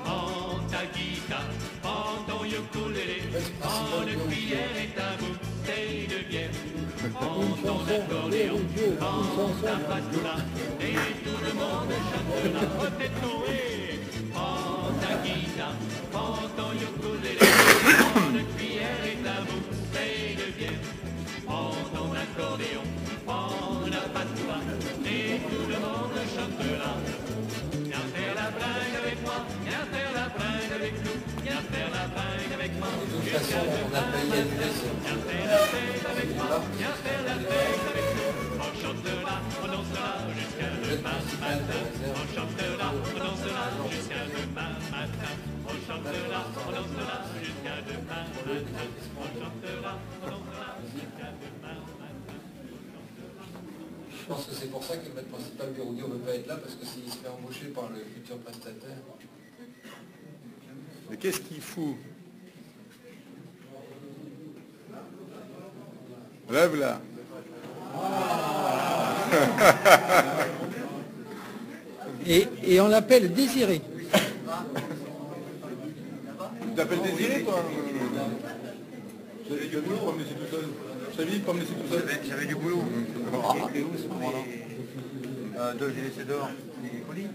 Prends ta guitare, prends ton ukulélé, prends une cuillère et ta bouteille de bière. Prends ton accordéon, prends ta pastoura, et tout le monde chantera. Prends ta guitare, prends ton ukulélé, prends une cuillère et ta bouteille de bière. Prends ton accordéon, prends la pastoura, et tout le monde chantera. Viens faire la bringue avec moi, viens faire la bringue avec nous, viens faire la bringue avec moi. De toute façon, on a payé une Viens faire la fête avec moi, viens faire la fête avec nous. On chantera, on dansera jusqu'à demain matin. On chantera, on dansera jusqu'à demain matin. On chantera, on dansera jusqu'à demain matin. On chantera, on dansera jusqu'à demain matin. Je pense que c'est pour ça que le maître principal Péroudio ne veut pas être là, parce que s'il se fait embaucher par le futur prestataire... Mais qu'est-ce qu'il fout? Lève là. Et on l'appelle Désiré. Tu t'appelles Désiré, toi? J'avais du boulot pour me laisser tout seul. Je t'avais dit de pas me laisser tout seul. J'avais du boulot. Et où ce moment-là? J'ai laissé dehors. Les colis?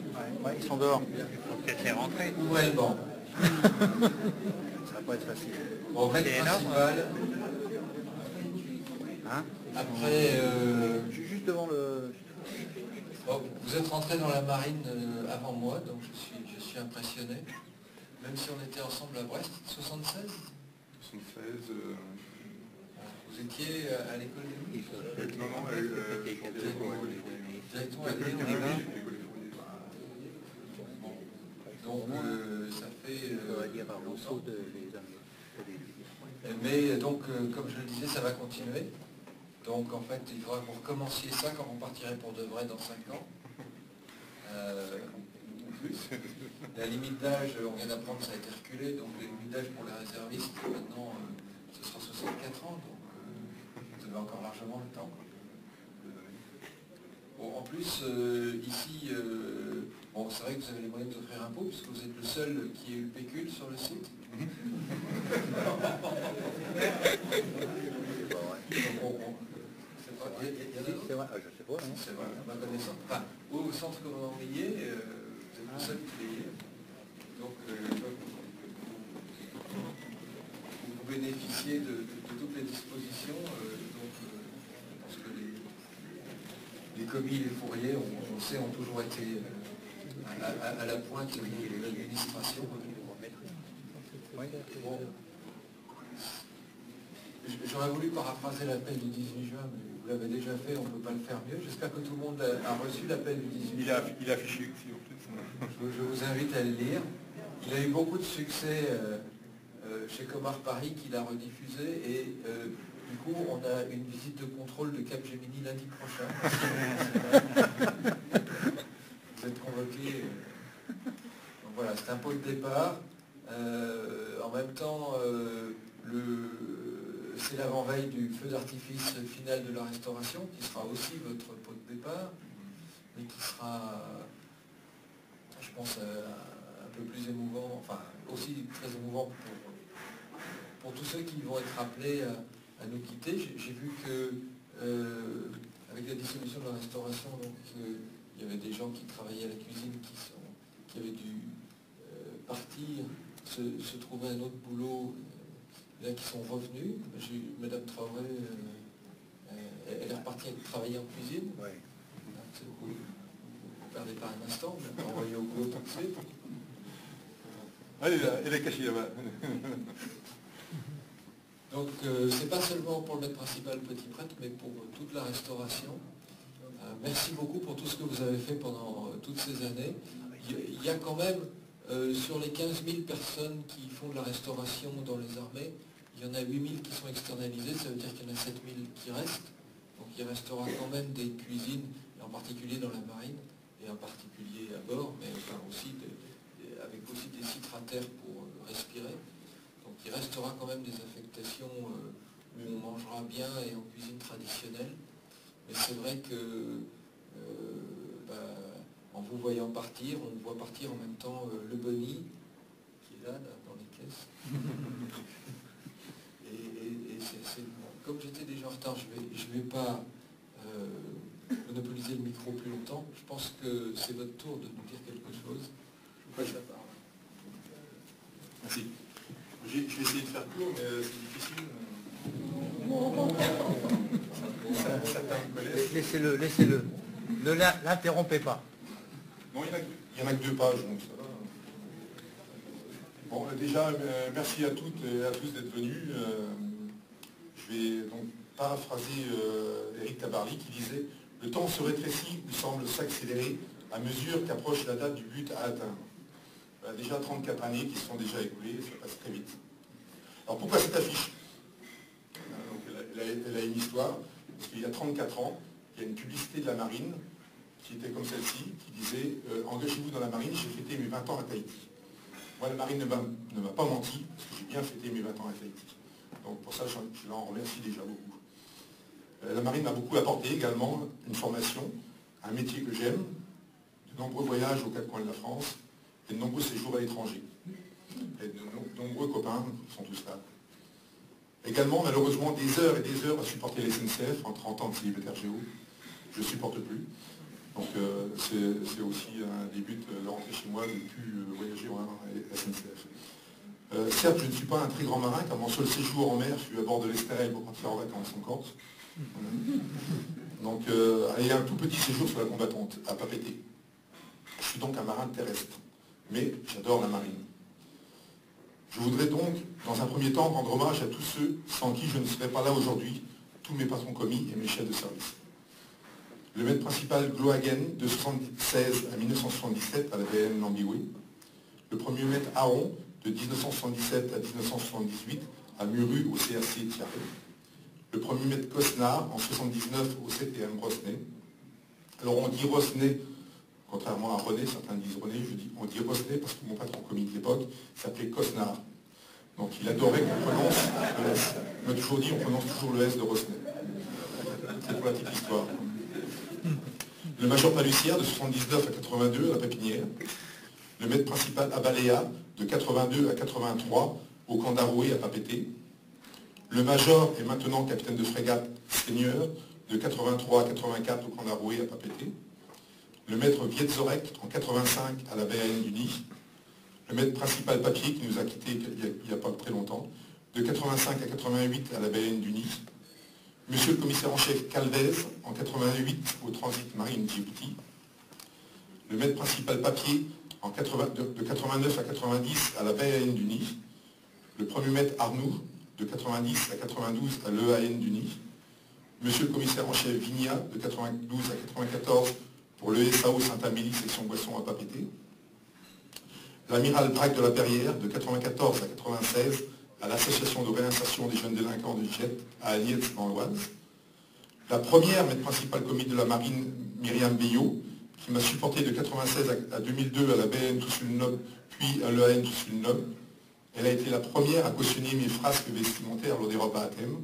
Ouais, ils sont dehors. Il faut peut-être les rentrer. Ouvrez le banc. Ça va pas être facile. Bon, maître C'est énorme, principal, hein? après... Juste devant le... bon, vous êtes rentré dans la marine avant moi, donc je suis impressionné. Même si on était ensemble à Brest, 76 76... Vous étiez à l'école des Loups? Non, non, Directement à l'école des Loups. Donc ça fait... On va dire à Rousseau de les mais donc, comme je le disais, ça va continuer. Donc en fait, il faudra que vous recommenciez ça quand vous partirez pour de vrai dans 5 ans. La limite d'âge, on vient d'apprendre, ça a été reculé, donc la limite d'âge pour les réservistes, maintenant, ce sera 64 ans, donc vous avez encore largement le temps. Bon, en plus, ici, bon, c'est vrai que vous avez les moyens d'offrir un pot, puisque vous êtes le seul qui ait eu le pécule sur le site. C'est vrai, je sais pas. Hein. C'est vrai, à ma connaissance. Enfin, au centre commandrier, vous êtes le seul qui l'ayez. Donc, vous bénéficiez de toutes les dispositions. Donc, je pense que les commis et les fourriers, on le sait, ont toujours été à la pointe de l'administration. Bon. J'aurais voulu paraphraser l'appel du 18 juin, mais vous l'avez déjà fait, on ne peut pas le faire mieux. J'espère que tout le monde a reçu l'appel du 18 juin. Il a affiché aussi, en plus. Je vous invite à le lire. Il a eu beaucoup de succès chez Comar Paris, qu'il a rediffusé, et du coup, on a une visite de contrôle de Capgemini lundi prochain. Vous êtes convoqués. Donc voilà, c'est un pot de départ. En même temps, c'est l'avant-veille du feu d'artifice final de la restauration, qui sera aussi votre pot de départ, mais qui sera, je pense, un peu plus émouvant, enfin aussi très émouvant pour tous ceux qui vont être appelés à nous quitter. J'ai vu que avec la dissolution de la restauration, donc, il y avait des gens qui travaillaient à la cuisine qui avaient dû partir se trouver un autre boulot, là qui sont revenus. J'ai eu Madame Traoré, elle est repartie travailler en cuisine. Ouais. Vous ne perdez pas un instant, vous l'avez envoyé au boulot tout de suite. Elle est cachée là-bas. Donc c'est pas seulement pour le maître principal Petit Prêtre, mais pour toute la restauration. Merci beaucoup pour tout ce que vous avez fait pendant toutes ces années. Il y a quand même, sur les 15 000 personnes qui font de la restauration dans les armées, il y en a 8 000 qui sont externalisées, ça veut dire qu'il y en a 7 000 qui restent. Donc il restera quand même des cuisines, en particulier dans la marine, et en particulier à bord, mais enfin aussi avec aussi des sites à terre pour respirer. Donc il restera quand même des affectations où on mangera bien et en cuisine traditionnelle. Mais c'est vrai que en vous voyant partir, on voit partir en même temps le Bonnie, qui est là dans les caisses. Comme j'étais déjà en retard, je vais pas monopoliser le micro plus longtemps. Je pense que c'est votre tour de nous dire quelque chose. Je vous passe la parole. Merci. Je vais essayer de faire court, mais c'est difficile. Laissez-le, laissez-le. Ne l'interrompez pas. Non, il n'y en a que 2 pages, donc ça va. Bon, déjà, merci à toutes et à tous d'être venus. Je vais donc paraphraser Éric Tabarly qui disait « Le temps se rétrécit ou semble s'accélérer à mesure qu'approche la date du but à atteindre. » Voilà, déjà 34 années qui se sont déjà écoulées, ça passe très vite. Alors pourquoi cette affiche? Elle a une histoire, parce qu'il y a 34 ans, il y a une publicité de la marine qui était comme celle-ci, qui disait engagez-vous dans la marine, j'ai fêté mes 20 ans à Tahiti. Moi, la marine ne m'a pas menti, parce que j'ai bien fêté mes 20 ans à Tahiti. Donc pour ça, je l'en remercie déjà beaucoup. La marine m'a beaucoup apporté également une formation, un métier que j'aime, de nombreux voyages aux 4 coins de la France, et de nombreux séjours à l'étranger. Et de nombreux copains sont tous là. Également, malheureusement, des heures et des heures à supporter les SNCF en 30 ans de célibataire géo. Je ne supporte plus. Donc c'est aussi un des buts de rentrer chez moi, de ne plus voyager en SNCF. Certes, je ne suis pas un très grand marin, car mon seul séjour en mer fut à bord de l'Estérel pour partir en vacances en Corse. Donc, et un tout petit séjour sur la combattante, à Papeete. Je suis donc un marin terrestre, mais j'adore la marine. Je voudrais donc, dans un premier temps, rendre hommage à tous ceux sans qui je ne serais pas là aujourd'hui, tous mes patrons commis et mes chefs de service. Le maître principal Glohagen, de 1976 à 1977 à la BN Lambiwé. Le premier maître Aron, de 1977 à 1978 à Muru au CRC Thierry. Le premier maître Cosnard, en 1979 au CTM Rosnay. Alors on dit Rosnay, contrairement à René, certains disent René, on dit Rosnay parce que mon patron commis de l'époque s'appelait Cosnard. Donc il adorait qu'on prononce le S. Il m'a toujours dit on prononce toujours le S de Rosnay. C'est pour la petite histoire. Le major Palussière, de 79 à 82 à la Pépinière. Le maître principal Abaléa, de 82 à 83 au camp d'Aroué à Papeete. Le major et maintenant capitaine de frégate Seigneur, de 83 à 84 au camp d'Aroué à Papeete. Le maître Vietzorek, en 85 à la BAN du Nid. Le maître principal Papier, qui nous a quittés il n'y a pas très longtemps, de 85 à 88 à la BAN du Nid. Monsieur le commissaire en chef Calvez, en 88 au transit marine Djibouti. Le maître principal Papier, de 89 à 90 à la BAN du Nid. Le premier maître Arnoux, de 90 à 92 à l'EAN du Nid. Monsieur le commissaire en chef Vigna, de 92 à 94 pour le SAO Saint-Amélie, section Boisson à Papeete. L'amiral Braque de la Perrière, de 94 à 96 à l'association de réinsertion des jeunes délinquants de Jet à Aliette dans l'Oise. La première maître principale commis de la marine, Myriam Billot, qui m'a supporté de 96 à 2002 à la BN Toussul-Nob, puis à l'EAN Toussul-Nob. Elle a été la première à cautionner mes frasques vestimentaires lors des repas à thème.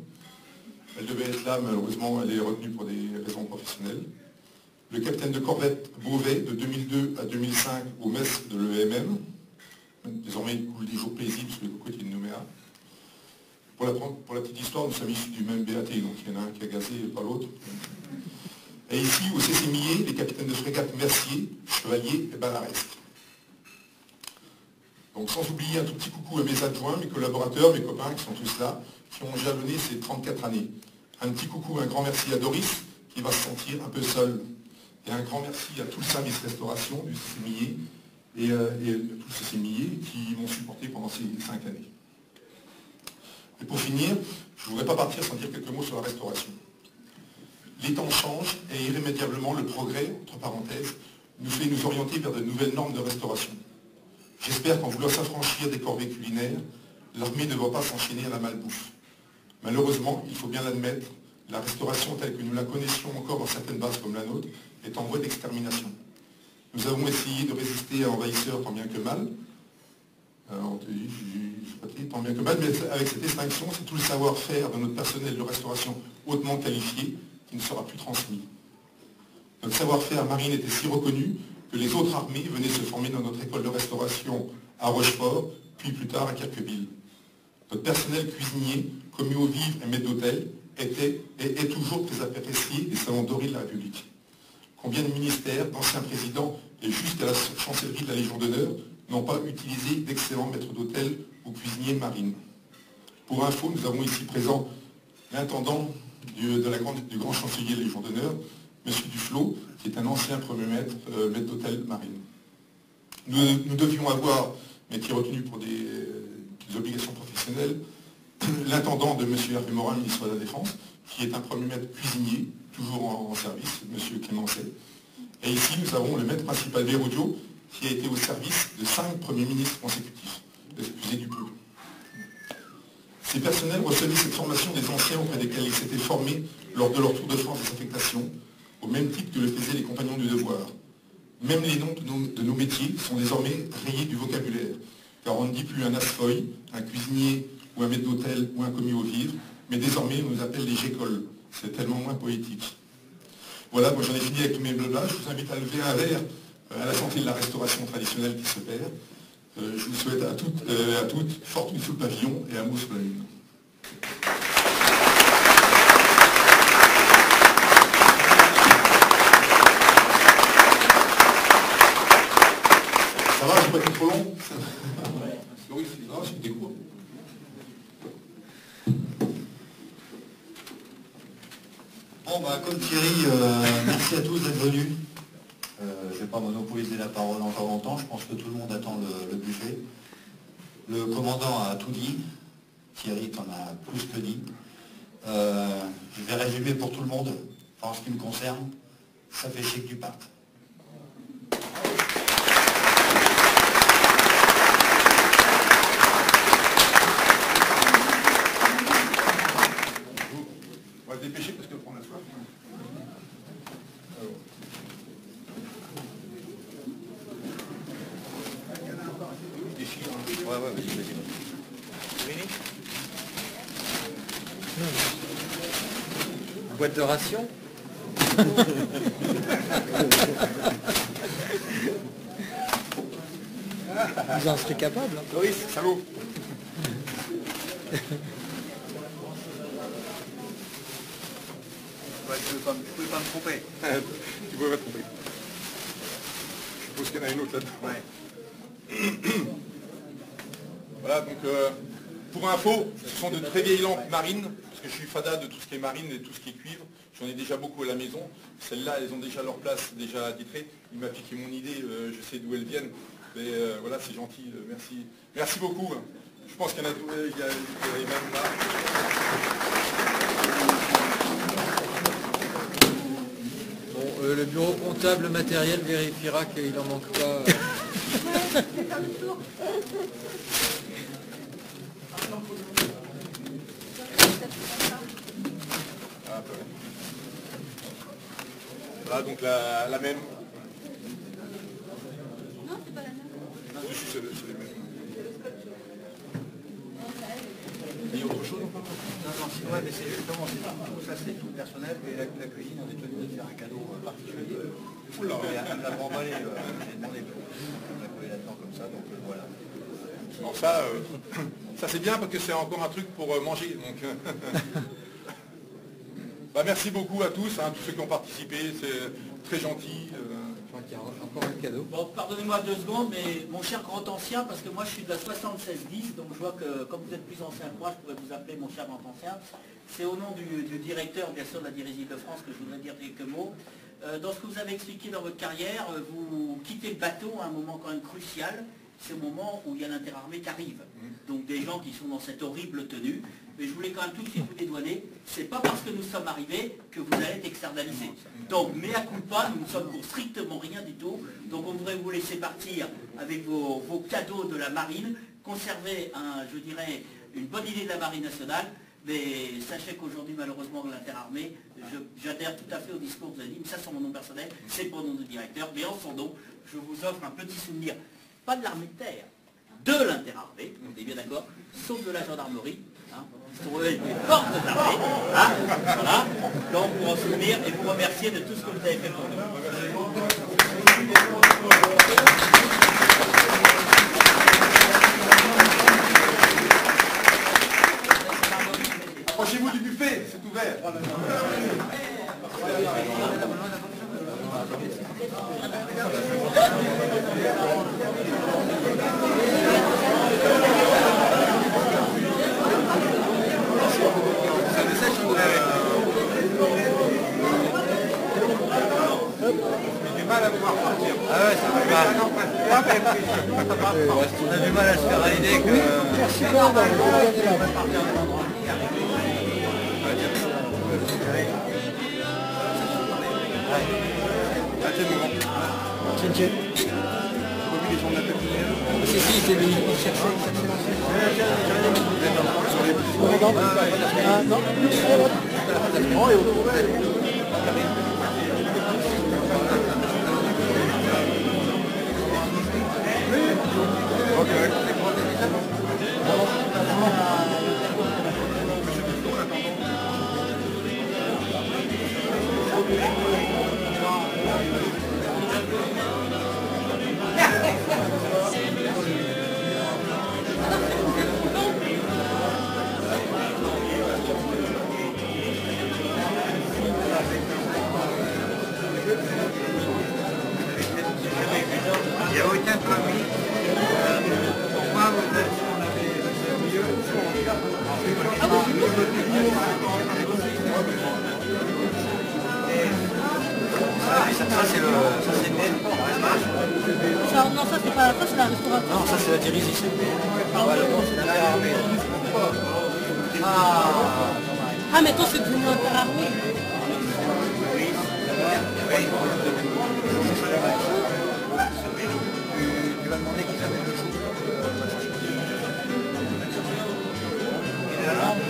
Elle devait être là, malheureusement, elle est retenue pour des raisons professionnelles. Le capitaine de corvette Beauvais, de 2002 à 2005 au mess de l'EMM. Désormais, il coule des jours paisibles sur les cocotiers de Nouméa. Pour la petite histoire, nous sommes issus du même BAT, donc il y en a un qui a gazé et pas l'autre. Et ici, au CC les capitaines de frégate Mercier, Chevalier et Ballareste. Donc sans oublier un tout petit coucou à mes adjoints, mes collaborateurs, mes copains qui sont tous là, qui ont jalonné ces 34 années. Un petit coucou, un grand merci à Doris, qui va se sentir un peu seul. Et un grand merci à tout le service restauration du CCMIE et tous ces CCMIE qui m'ont supporté pendant ces 5 années. Et pour finir, je ne voudrais pas partir sans dire quelques mots sur la restauration. Les temps changent et irrémédiablement le progrès, entre parenthèses, nous fait nous orienter vers de nouvelles normes de restauration. J'espère qu'en voulant s'affranchir des corvées culinaires, l'armée ne va pas s'enchaîner à la malbouffe. Malheureusement, il faut bien l'admettre, la restauration telle que nous la connaissions encore dans certaines bases comme la nôtre est en voie d'extermination. Nous avons essayé de résister à envahisseurs tant bien que mal, tant bien que mal, mais avec cette extinction, c'est tout le savoir-faire de notre personnel de restauration hautement qualifié qui ne sera plus transmis. Notre savoir-faire marine était si reconnu que les autres armées venaient se former dans notre école de restauration à Rochefort, puis plus tard à Quelqueville. Notre personnel cuisinier, commis aux vivres et maître d'hôtel, était et est toujours très apprécié des salons dorés de la République. Combien de ministères, d'anciens présidents et jusqu'à la chancellerie de la Légion d'honneur n'ont pas utilisé d'excellents maîtres d'hôtel ou cuisiniers marines. Pour info, nous avons ici présent l'intendant du grand chancelier de la Légion d'honneur, M. Duflot, qui est un ancien premier maître d'hôtel marine. Nous devions avoir, mais qui est retenu pour des obligations professionnelles, l'intendant de M. Hervé Morin, ministre de la Défense, qui est un premier maître cuisinier, toujours en service, M. Clémencet. Et ici, nous avons le maître principal Vérodio, qui a été au service de 5 premiers ministres consécutifs. Excusez du peu. Ces personnels recevaient cette formation des anciens auprès desquels ils s'étaient formés lors de leur tour de France des affectations, au même titre que le faisaient les compagnons du devoir. Même les noms de nos métiers sont désormais rayés du vocabulaire, car on ne dit plus un asfoy, un cuisinier ou un maître d'hôtel ou un commis aux vivres, mais désormais on nous appelle les gécoles. C'est tellement moins poétique. Voilà, moi j'en ai fini avec tous mes blablas. Je vous invite à lever un verre à la santé de la restauration traditionnelle qui se perd. Je vous souhaite à toutes fortune sous le pavillon et amour sous la lune. Ça va, j'ai pas été trop long? Oui, c'est des cours. Bon, bah, comme Thierry, merci à tous d'être venus. Je ne vais pas monopoliser la parole encore longtemps, je pense que tout le monde attend le buffet. Le commandant a tout dit, Thierry t'en a plus que dit. Je vais résumer pour tout le monde, en ce qui me concerne, ça fait chier que tu partes. On va se dépêcher parce que prend la soif. Ouais, vas-y. Boîte de ration. Vous en serez capable. Hein. Loris, salaud. Tu ne pouvais pas me tromper. Tu pouvais pas te tromper. Je suppose qu'il y en a une autre là-dedans. Ouais. Voilà, donc pour info, ce sont de très vieilles lampes marines, parce que je suis fada de tout ce qui est marine et tout ce qui est cuivre. J'en ai déjà beaucoup à la maison. Celles-là, elles ont déjà leur place, déjà attitrées. Il m'a piqué mon idée, je sais d'où elles viennent. Mais voilà, c'est gentil, merci. Merci beaucoup. Je pense qu'il y en a même là. Bon, le bureau comptable matériel vérifiera qu'il n'en manque pas. Voilà, donc la même. Non, c'est pas la même. Non, c'est les mêmes. Il y a autre chose encore? Non, ouais, mais c'est justement, tout ça c'est tout personnel, et la cuisine, on est tenu de faire un cadeau particulier. Oula. Elle l'a pas emballé, j'ai demandé on l'a collé là-dedans comme ça, donc voilà. Alors ça c'est bien parce que c'est encore un truc pour manger. Donc, bah, merci beaucoup à tous, tous ceux qui ont participé, c'est très gentil. encore un cadeau. Bon, pardonnez-moi 2 secondes, mais mon cher grand ancien, parce que moi je suis de la 7610, donc je vois que comme vous êtes plus ancien que moi, je pourrais vous appeler mon cher grand ancien. C'est au nom du directeur, bien sûr, de la Dirigie de France que je voudrais dire quelques mots. Dans ce que vous avez expliqué dans votre carrière, vous quittez le bateau à un moment quand même crucial. C'est le moment où il y a l'interarmée qui arrive. Donc des gens qui sont dans cette horrible tenue. Mais je voulais quand même tout de suite vous dédouaner. C'est pas parce que nous sommes arrivés que vous allez être externalisés. Donc, mea culpa, nous ne sommes pour strictement rien du tout. Donc on voudrait vous laisser partir avec vos cadeaux de la marine, conserver, je dirais, une bonne idée de la marine nationale. Mais sachez qu'aujourd'hui, malheureusement, l'interarmée, j'adhère tout à fait au discours que vous avez dit, mais ça c'est mon nom personnel, c'est pour nom de directeur, mais en son nom, je vous offre un petit souvenir, pas de l'armée de terre, de l'interarmée, on est bien d'accord, sauf de la gendarmerie, hein, pour les forces de l'armée, hein, voilà, donc pour en souvenir et vous remercier de tout ce que vous avez fait pour nous. Approchez-vous du buffet, c'est ouvert. J'ai du mal à vous voir partir. Ah ouais, ça fait mal. On a du mal à se faire à l'idée que... Merci si, c'est lui qui cherchait. Il n'y a aucun permis. Pourquoi vous êtes ce qu'on avait mieux? Ça c'est le non, ça c'est pas ça, c'est la restauration. Non, ça c'est la dirigie. Voilà, non, c'est l'interarmée. Ah, mais toi c'est devenu interarmée. Tu vas demander qui s'appelle le chou.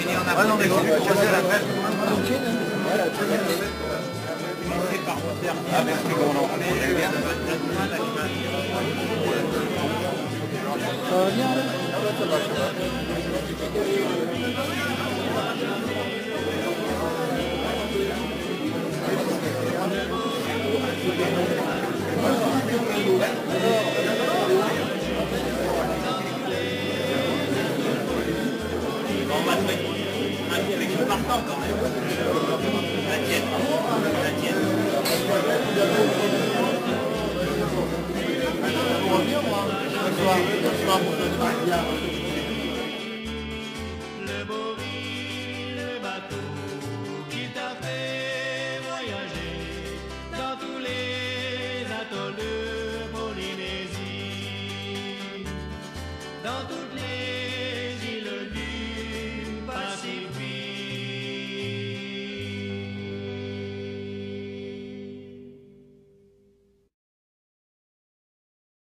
Il est en avant. Non, mais c'est lui qui a la presse. Ah, merci, Gourland. J'aime bien. Ça va bien, là? Ça va, ça va. On va trouver avec le partant quand même. La tienne. La tienne. Bonsoir. Bonsoir.